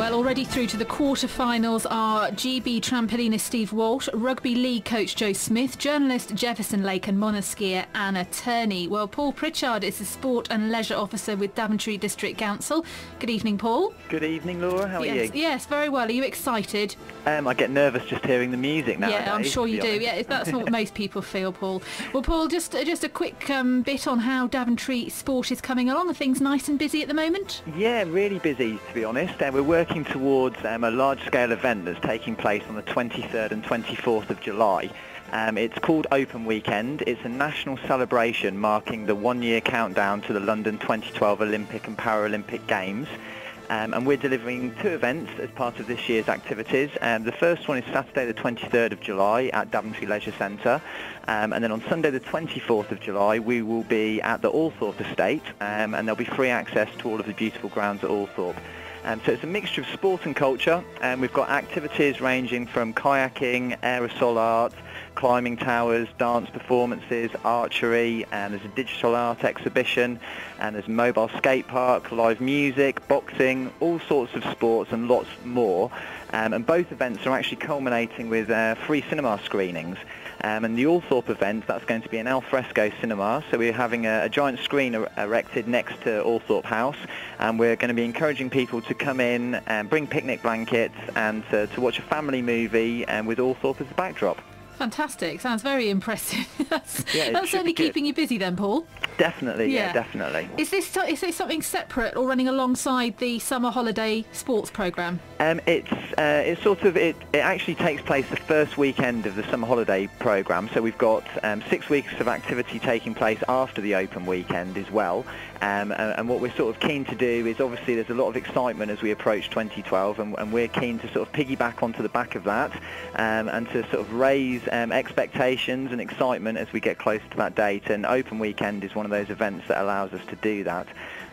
Well, already through to the quarter-finals are GB trampolinist Steve Walsh, rugby league coach Joe Smith, journalist Jefferson Lake and monoskier Anna Turney. Well, Paul Pritchard is the Sport and Leisure Officer with Daventry District Council. Good evening, Paul. Good evening, Laura. How are you? Yes, very well. Are you excited? I get nervous just hearing the music nowadays. Yeah, I'm sure you do. Yeah, that's what most people feel, Paul. Well, Paul, just a quick bit on how Daventry Sport is coming along. Are things nice and busy at the moment? Yeah, really busy, to be honest. We're working towards a large-scale event that's taking place on the 23rd and 24th of July. It's called Open Weekend. It's a national celebration marking the one-year countdown to the London 2012 Olympic and Paralympic Games. And we're delivering two events as part of this year's activities. The first one is Saturday the 23rd of July at Daventry Leisure Centre. And then on Sunday the 24th of July we will be at the Althorpe Estate, and there'll be free access to all of the beautiful grounds at Althorpe. So it's a mixture of sport and culture, and we've got activities ranging from kayaking, aerosol art, climbing towers, dance performances, archery, and there's a digital art exhibition, and there's a mobile skate park, live music, boxing, all sorts of sports and lots more. And both events are actually culminating with free cinema screenings. And the Althorpe event, that's going to be an al fresco cinema, so we're having a giant screen erected next to Althorpe House, and we're going to be encouraging people to come in and bring picnic blankets and to watch a family movie with Althorpe as the backdrop. Fantastic. Sounds very impressive. That's certainly good. Keeping you busy then, Paul. Definitely, yeah, definitely. Is this something separate or running alongside the summer holiday sports programme? It actually takes place the first weekend of the summer holiday programme, so we've got 6 weeks of activity taking place after the open weekend as well. And what we're sort of keen to do is, obviously there's a lot of excitement as we approach 2012, and we're keen to sort of piggyback onto the back of that, and to sort of raise expectations and excitement as we get closer to that date. And open weekend is one of those events that allows us to do that.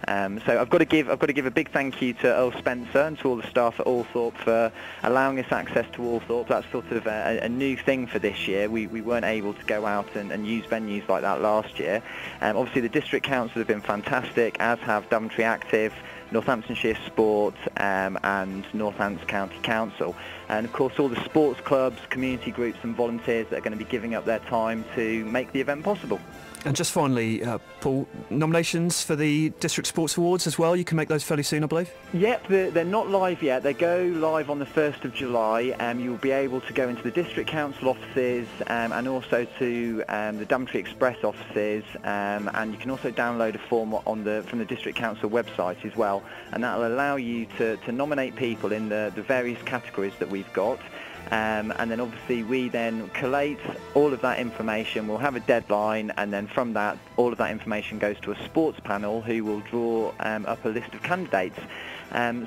So I've got to give a big thank you to Earl Spencer and to all the staff at Althorpe for allowing us access to Althorpe. That's sort of a new thing for this year. We weren't able to go out and use venues like that last year. Obviously the District Council have been fantastic, as have Daventry Active, Northamptonshire Sport, and Northants County Council. And of course all the sports clubs, community groups and volunteers that are going to be giving up their time to make the event possible. And just finally, Paul, nominations for the District Sports Awards as well, you can make those fairly soon, I believe? Yep, they're not live yet. They go live on the 1st of July. You'll be able to go into the District Council offices and also to the Daventry Express offices, and you can also download a form from the District Council website as well, and that will allow you to nominate people in the various categories that we've got. And then obviously we then collate all of that information. We'll have a deadline, and then from that all of that information goes to a sports panel who will draw up a list of candidates.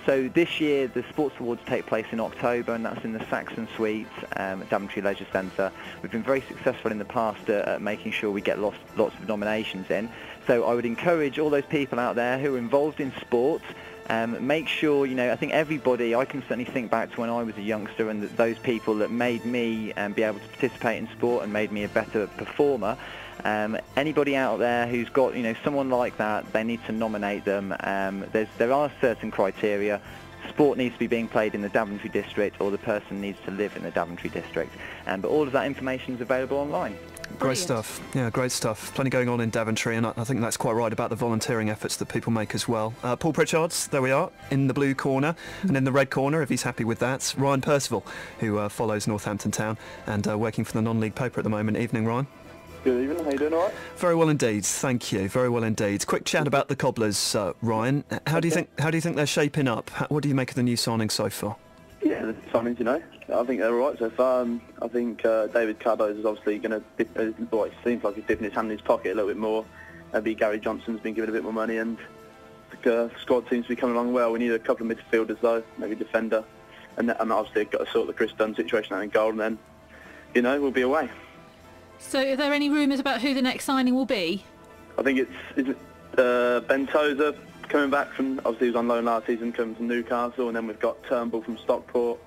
So this year the Sports Awards take place in October, and that's in the Saxon Suite at Daventry Leisure Centre. We've been very successful in the past at making sure we get lots of nominations in. So I would encourage all those people out there who are involved in sport, make sure, I think everybody, I can certainly think back to when I was a youngster, and those people that made me be able to participate in sport and made me a better performer. Anybody out there who's got, someone like that, they need to nominate them. There are certain criteria. Sport needs to be being played in the Daventry district, or the person needs to live in the Daventry district. But all of that information is available online. Great stuff. Yeah, great stuff. Plenty going on in Daventry, and I think that's quite right about the volunteering efforts that people make as well. Paul Pritchard, there we are, in the blue corner, and in the red corner, if he's happy with that, Ryan Percival, who follows Northampton Town and working for the non-league paper at the moment. Evening, Ryan. Good evening, how you doing, all right? Very well indeed, thank you, very well indeed. Quick chat about the Cobblers, Ryan. How do you think they're shaping up? What do you make of the new signings so far? Yeah, the signings, I think they're all right so far. I think David Cabot is obviously going to, it seems like he's dipping his hand in his pocket a little bit more. Maybe Gary Johnson's been given a bit more money, and the squad seems to be coming along well. We need a couple of midfielders though, maybe a defender, and obviously got to sort the Chris Dunn situation out in goal, and then, we'll be away. So are there any rumours about who the next signing will be? I think it's Ben Tozer coming back from, obviously he was on loan last season, coming from Newcastle, and then we've got Turnbull from Stockport,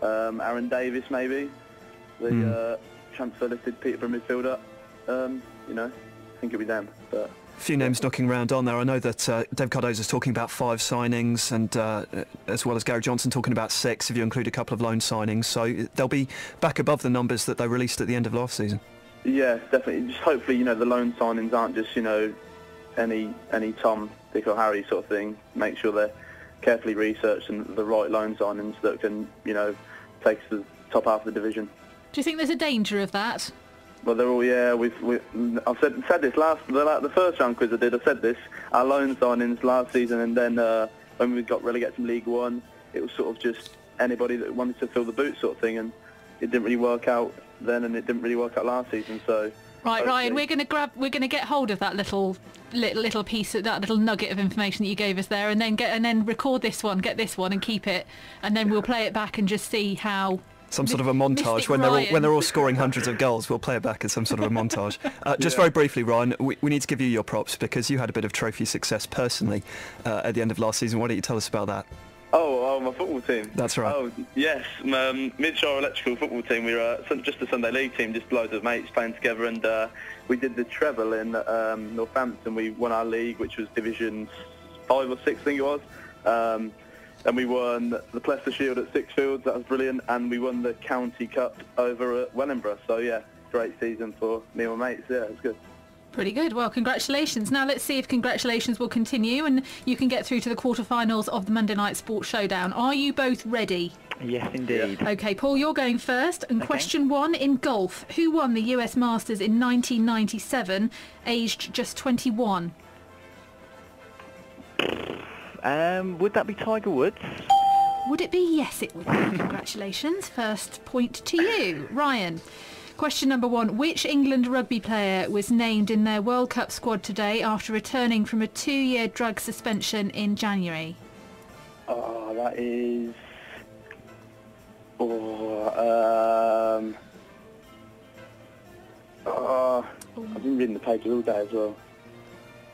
Aaron Davis maybe, the transfer listed Peterborough midfielder. I think it'll be them, but few names knocking around on there. I know that Dave Cardoza's talking about 5 signings, and as well as Gary Johnson talking about 6, if you include a couple of loan signings. So they'll be back above the numbers that they released at the end of last season. Yeah, definitely. Just hopefully, the loan signings aren't just, any Tom, Dick or Harry sort of thing. Make sure they're carefully researched and the right loan signings that can, take us to the top half of the division. Do you think there's a danger of that? Well, they're all, I've said this the first round quiz I did, I said this, our loan signings last season, and then when we got relegated from League One, it was sort of just anybody that wanted to fill the boots sort of thing, and it didn't really work out then, and it didn't really work out last season, so... Right, Ryan, we're going to get hold of that little piece of that little nugget of information that you gave us there, and then record this one, get this one, and keep it, and then we'll play it back and just see how. Some sort of a montage when they're all scoring hundreds of goals. We'll play it back as some sort of a montage. Just very briefly, Ryan, we need to give you your props because you had a bit of trophy success personally at the end of last season. Why don't you tell us about that? Oh, my football team. That's right. Oh, yes, Midshire Electrical football team. We were just a Sunday League team, just loads of mates playing together, and we did the treble in Northampton. We won our league, which was Division 5 or 6, I think it was. And we won the Plester Shield at Sixfields. That was brilliant, and we won the County Cup over at Wellingborough. So yeah, great season for me and my mates. Yeah, it was good. Pretty good. Well, congratulations. Now let's see if congratulations will continue and you can get through to the quarterfinals of the Monday Night Sports Showdown. Are you both ready? Yes, indeed. Yeah. Okay, Paul, you're going first. And question 1 in golf. Who won the US Masters in 1997, aged just 21? Would that be Tiger Woods? Would it be? Yes, it would be. Congratulations. First point to you. Ryan. Question number 1. Which England rugby player was named in their World Cup squad today after returning from a 2-year drug suspension in January? Oh, that is... I've been reading the papers all day as well.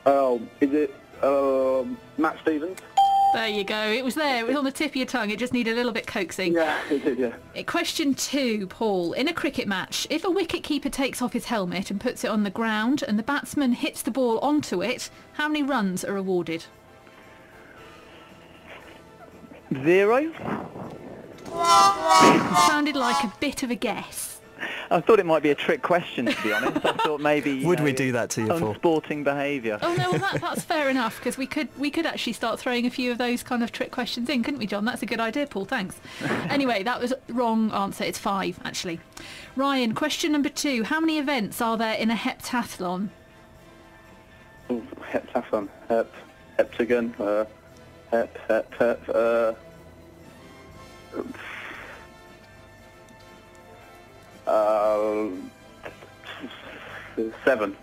Oh, is it Matt Stevens? There you go. It was there. It was on the tip of your tongue. It just needed a little bit coaxing. Yeah, it did, yeah. Question 2, Paul. In a cricket match, if a wicket-keeper takes off his helmet and puts it on the ground and the batsman hits the ball onto it, how many runs are awarded? 0. Sounded like a bit of a guess. I thought it might be a trick question, to be honest. I thought maybe... Would we do that to you, Paul? Unsporting behaviour. Oh, no, well, that's fair enough, because we could actually start throwing a few of those kind of trick questions in, couldn't we, John? That's a good idea, Paul, thanks. Anyway, that was wrong answer. It's 5, actually. Ryan, question number 2. How many events are there in a heptathlon? Ooh, heptathlon. Heptagon. Seven.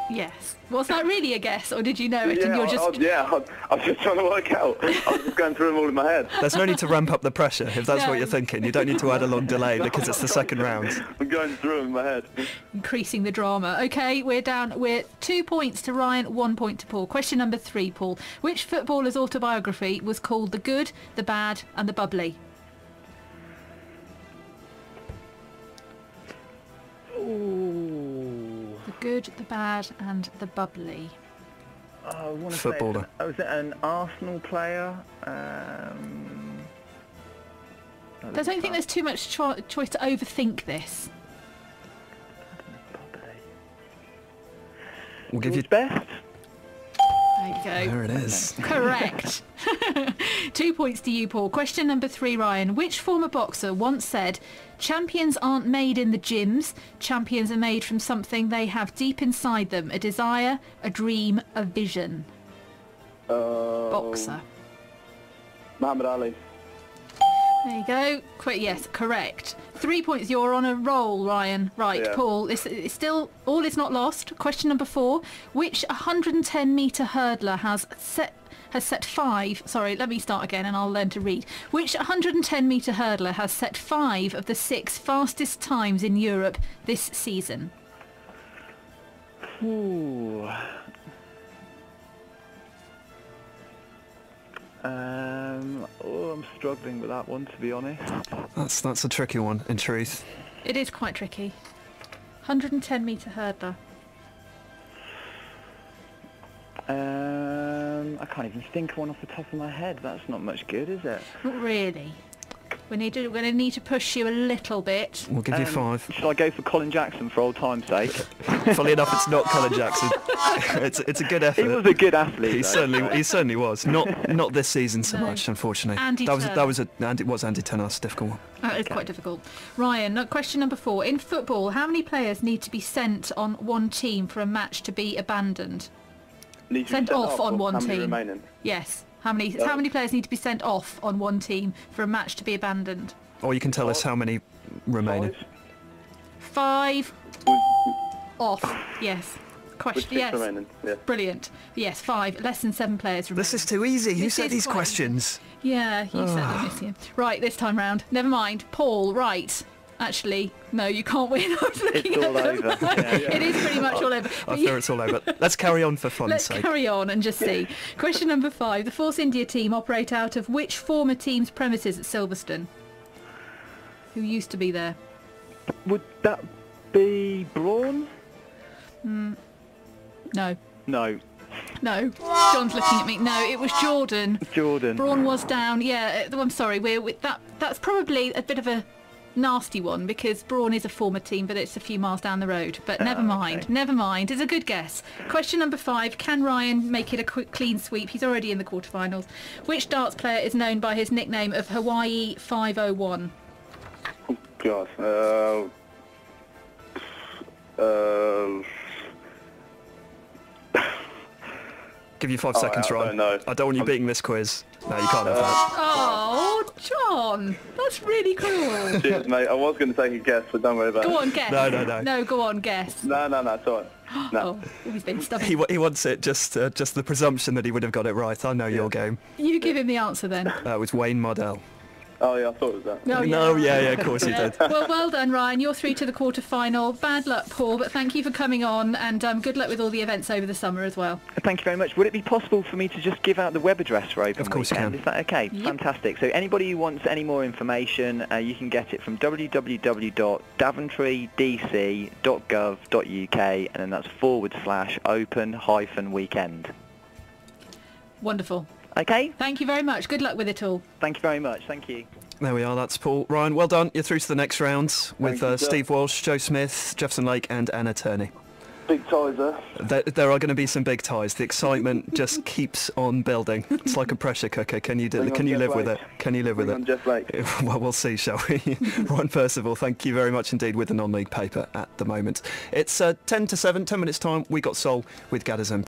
Yes. Was that really a guess, or did you know it? Yeah, and you're just... I was just trying to work out. I was just going through them all in my head. There's no need to ramp up the pressure if that's what you're thinking. You don't need to add a long delay because it's the second round. I'm going through them in my head. Increasing the drama. Okay, we're 2 points to Ryan, 1 point to Paul. Question number 3, Paul. Which footballer's autobiography was called The Good, The Bad and The Bubbly? Ooh. The Good, The Bad and The Bubbly. I want to Footballer. say, was it an Arsenal player? I don't think there's too much choice to overthink this. We'll give you best. There you go. There it is. Correct. 2 points to you, Paul. Question number 3, Ryan. Which former boxer once said, "Champions aren't made in the gyms. Champions are made from something they have deep inside them. A desire, a dream, a vision." Boxer. Muhammad Ali. There you go. Yes, correct. 3 points. You're on a roll, Ryan. Right, yeah. Paul. It's still all is not lost. Question number 4. Which 110-metre hurdler has set 5... Sorry, let me start again and I'll learn to read. Which 110-metre hurdler has set 5 of the 6 fastest times in Europe this season? Ooh. I'm struggling with that one, to be honest. That's a tricky one, in truth. It is quite tricky. 110-metre hurdler. I can't even think of one off the top of my head. That's not much good, is it? Not really. We're going to need to push you a little bit. We'll give you 5. Shall I go for Colin Jackson for old time's sake? Funnily enough, it's not Colin Jackson. it's a good effort. He was a good athlete. He certainly was. Not this season so much, unfortunately. Andy It was Andy Turner. Turner. Difficult one. It's quite difficult. Ryan, question number 4. In football, how many players need to be sent on one team for a match to be abandoned? Sent off on one team. Remaining? Yes. How many players need to be sent off on one team for a match to be abandoned? Or you can tell us how many remaining. 5 off. Yes. Question. Yes. Remaining. Yeah. Brilliant. Yes, 5. Less than 7 players remaining. This is too easy. Who said these questions? Yeah, you said them this year. Right, this time round. Never mind. Paul, right. Actually, no, you can't win. I was looking It's all at them. over. Yeah. It is pretty much all over. I fear it's all over. Let's carry on for fun's Let's sake. carry on and just see. Question number 5. The Force India team operate out of which former team's premises at Silverstone? Who used to be there? Would that be Braun? No. No. No. John's looking at me. No, it was Jordan. Jordan. Braun was down. Yeah, I'm sorry. That's probably a bit of a nasty one because Braun is a former team, but it's a few miles down the road. But never mind. Okay. Never mind. It's a good guess. Question number 5. Can Ryan make it a quick clean sweep? He's already in the quarterfinals. Which darts player is known by his nickname of Hawaii 501? God. Give you 5 seconds, I Ryan. don't know. I don't want you beating this quiz. No, you can't have that. Oh, John, that's really cruel. Cheers, mate. I was going to take a guess, but don't worry about it. Go on, guess. No. No, go on, guess. No, it's all right. No. Oh, he's been stubborn. He wants it just the presumption that he would have got it right. I know your game. You give him the answer then. It was Wayne Mardell. Oh, yeah, I thought it was that. No, yeah, of course you did. Well done, Ryan. You're through to the quarter-final. Bad luck, Paul, but thank you for coming on, and good luck with all the events over the summer as well. Thank you very much. Would it be possible for me to just give out the web address for Open Of course you Weekend? can. Is that okay? Yep. Fantastic. So anybody who wants any more information, you can get it from www.daventrydc.gov.uk, and then that's /open-weekend. Wonderful. Okay? Thank you very much. Good luck with it all. Thank you very much. Thank you. There we are, that's Paul. Ryan, well done. You're through to the next round with Thank you, Steve Walsh, Joe Smith, Jefferson Lake and Anna Turney. Big ties there. There are going to be some big ties. The excitement just keeps on building. It's like a pressure cooker. Can you live with it? Can you live with Bring it? on Jeff Lake. Well, we'll see, shall we? Ryan Percival, thank you very much indeed with the non-league paper at the moment. It's 10 to 7, 10 minutes time. We got Soul with Gadders and